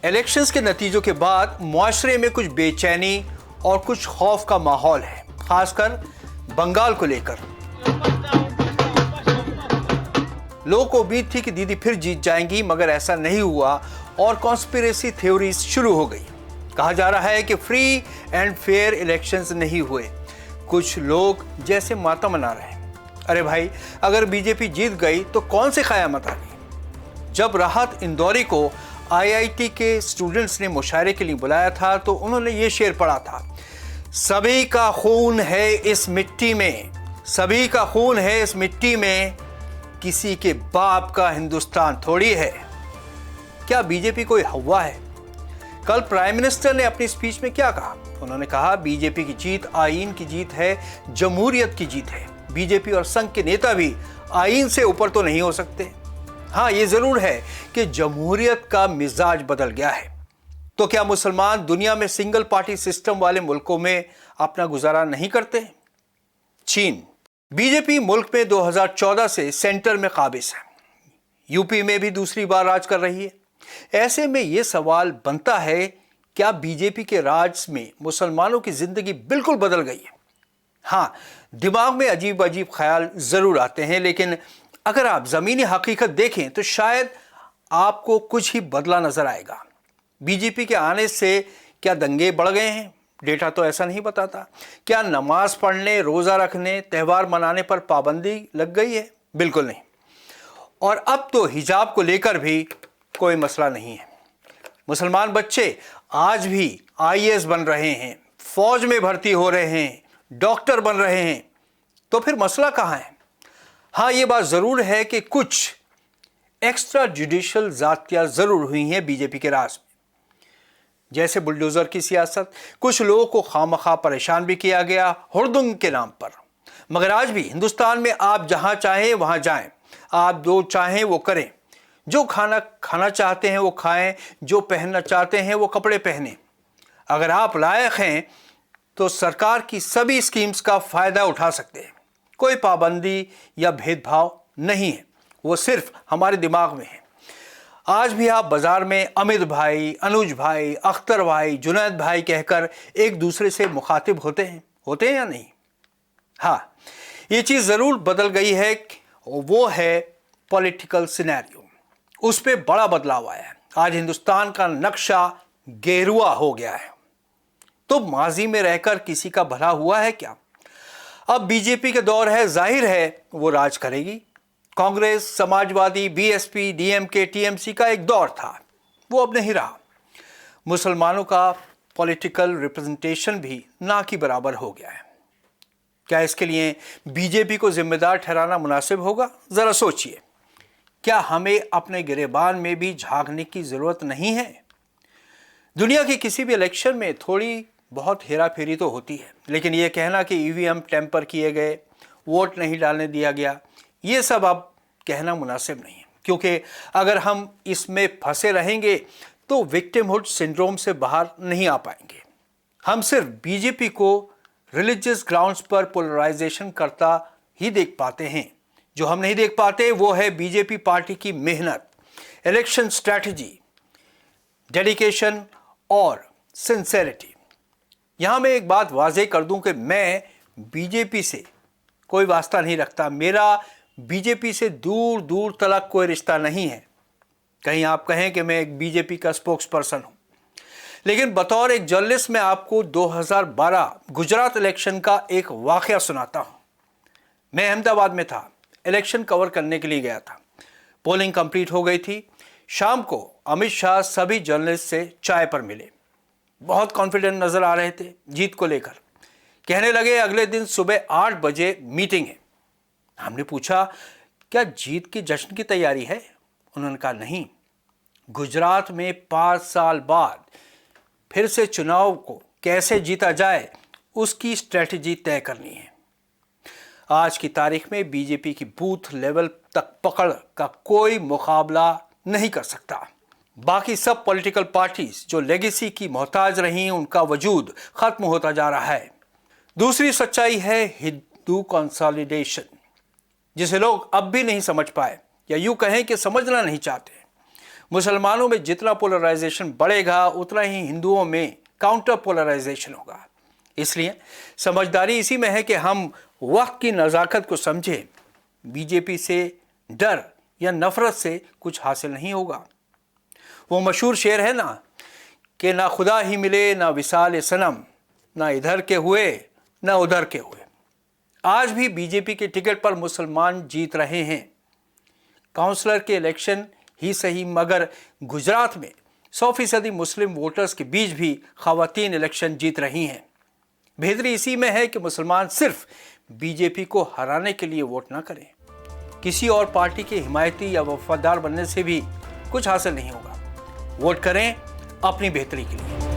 Elections के नतीजों के बाद मुआशरे में कुछ बेचैनी और कुछ खौफ का माहौल है, खासकर बंगाल को लेकर। लोगों को उम्मीद थी कि दीदी फिर जीत जाएंगी, मगर ऐसा नहीं हुआ और कॉन्स्पिरेसी थ्योरीज शुरू हो गई। कहा जा रहा है कि फ्री एंड फेयर इलेक्शंस नहीं हुए। कुछ लोग जैसे मातम मना रहे हैं। अरे भाई, अगर बीजेपी जीत गई तो कौन सी क़यामत आ गई। जब राहत इंदौरी को आईआईटी के स्टूडेंट्स ने मुशायरे के लिए बुलाया था तो उन्होंने ये शेर पढ़ा था, सभी का खून है इस मिट्टी में, सभी का खून है इस मिट्टी में, किसी के बाप का हिंदुस्तान थोड़ी है। क्या बीजेपी कोई हवा है? कल प्राइम मिनिस्टर ने अपनी स्पीच में क्या कहा? उन्होंने कहा बीजेपी की जीत आईन की जीत है, जमहूरियत की जीत है। बीजेपी और संघ के नेता भी आईन से ऊपर तो नहीं हो सकते। हाँ, ये जरूर है कि जमहूरियत का मिजाज बदल गया है। तो क्या मुसलमान दुनिया में सिंगल पार्टी सिस्टम वाले मुल्कों में अपना गुजारा नहीं करते? चीन। बीजेपी मुल्क में 2014 से सेंटर में काबिज है, यूपी में भी दूसरी बार राज कर रही है। ऐसे में यह सवाल बनता है, क्या बीजेपी के राज में मुसलमानों की जिंदगी बिल्कुल बदल गई है? हाँ, दिमाग में अजीब अजीब ख्याल जरूर आते हैं, लेकिन अगर आप जमीनी हकीकत देखें तो शायद आपको कुछ ही बदला नजर आएगा। बीजेपी के आने से क्या दंगे बढ़ गए हैं? डेटा तो ऐसा नहीं बताता। क्या नमाज पढ़ने, रोजा रखने, त्यौहार मनाने पर पाबंदी लग गई है? बिल्कुल नहीं। और अब तो हिजाब को लेकर भी कोई मसला नहीं है। मुसलमान बच्चे आज भी आईएएस बन रहे हैं, फौज में भर्ती हो रहे हैं, डॉक्टर बन रहे हैं। तो फिर मसला कहाँ है? हाँ, ये बात जरूर है कि कुछ एक्स्ट्रा जुडिशियल जातियां जरूर हुई हैं बीजेपी के राज में, जैसे बुलडोजर की सियासत। कुछ लोगों को खामखा परेशान भी किया गया हुड़दंग के नाम पर। मगर आज भी हिंदुस्तान में आप जहां चाहें वहां जाएं, आप जो चाहें वो करें, जो खाना खाना चाहते हैं वो खाएं, जो पहनना चाहते हैं वो कपड़े पहनें। अगर आप लायक हैं तो सरकार की सभी स्कीम्स का फायदा उठा सकते हैं। कोई पाबंदी या भेदभाव नहीं है, वो सिर्फ हमारे दिमाग में है। आज भी आप बाजार में अमित भाई, अनुज भाई, अख्तर भाई, जुनैद भाई कहकर एक दूसरे से मुखातिब होते हैं या नहीं? हाँ, ये चीज जरूर बदल गई है, वो है पॉलिटिकल सिनेरियो। उस पे बड़ा बदलाव आया है। आज हिंदुस्तान का नक्शा गेरुआ हो गया है। तो माजी में रहकर किसी का भला हुआ है क्या? अब बीजेपी के दौर है, जाहिर है वो राज करेगी। Congress, Samajwadi, BSP, DMK, TMC का एक दौर था, वो अब नहीं रहा। मुसलमानों का पॉलिटिकल रिप्रेजेंटेशन भी ना के बराबर हो गया है। क्या इसके लिए बीजेपी को जिम्मेदार ठहराना मुनासिब होगा? जरा सोचिए, क्या हमें अपने गिरेबान में भी झांकने की जरूरत नहीं है? दुनिया की किसी भी इलेक्शन में थोड़ी बहुत हेरा फेरी तो होती है, लेकिन यह कहना कि ईवीएम टेम्पर किए गए, वोट नहीं डालने दिया गया, ये सब अब कहना मुनासिब नहीं है। क्योंकि अगर हम इसमें फंसे रहेंगे तो विक्टिमहुड सिंड्रोम से बाहर नहीं आ पाएंगे। हम सिर्फ बीजेपी को रिलीजियस ग्राउंड्स पर पोलराइजेशन करता ही देख पाते हैं। जो हम नहीं देख पाते वो है बीजेपी पार्टी की मेहनत, इलेक्शन स्ट्रैटेजी, डेडिकेशन और सिंसेरिटी। यहां मैं एक बात वाजे कर दूं कि मैं बीजेपी से कोई वास्ता नहीं रखता। मेरा बीजेपी से दूर दूर तक कोई रिश्ता नहीं है। कहीं आप कहें कि मैं एक बीजेपी का स्पोक्स पर्सन हूं, लेकिन बतौर एक जर्नलिस्ट मैं आपको 2012 गुजरात इलेक्शन का एक वाकया सुनाता हूं। मैं अहमदाबाद में था, इलेक्शन कवर करने के लिए गया था। पोलिंग कंप्लीट हो गई थी। शाम को अमित शाह सभी जर्नलिस्ट से चाय पर मिले। बहुत कॉन्फिडेंट नजर आ रहे थे जीत को लेकर। कहने लगे अगले दिन सुबह 8 बजे मीटिंग है। हमने पूछा क्या जीत की जश्न की तैयारी है? उन्होंने कहा नहीं, गुजरात में 5 साल बाद फिर से चुनाव को कैसे जीता जाए उसकी स्ट्रेटजी तय करनी है। आज की तारीख में बीजेपी की बूथ लेवल तक पकड़ का कोई मुकाबला नहीं कर सकता। बाकी सब पॉलिटिकल पार्टीज जो लेगेसी की मोहताज रही उनका वजूद खत्म होता जा रहा है। दूसरी सच्चाई है हिंदू कंसोलिडेशन, जिसे लोग अब भी नहीं समझ पाए, या यूं कहें कि समझना नहीं चाहते। मुसलमानों में जितना पोलराइजेशन बढ़ेगा उतना ही हिंदुओं में काउंटर पोलराइजेशन होगा। इसलिए समझदारी इसी में है कि हम वक्त की नज़ाकत को समझें। बीजेपी से डर या नफरत से कुछ हासिल नहीं होगा। वो मशहूर शेर है ना कि ना खुदा ही मिले ना विसाल सनम, ना इधर के हुए ना उधर के हुए। आज भी बीजेपी के टिकट पर मुसलमान जीत रहे हैं। काउंसलर के इलेक्शन ही सही मगर गुजरात में 100% मुस्लिम वोटर्स के बीच भी खवातीन इलेक्शन जीत रही हैं। बेहतरी इसी में है कि मुसलमान सिर्फ बीजेपी को हराने के लिए वोट ना करें। किसी और पार्टी के हिमायती या वफादार बनने से भी कुछ हासिल नहीं होगा। वोट करें अपनी बेहतरी के लिए।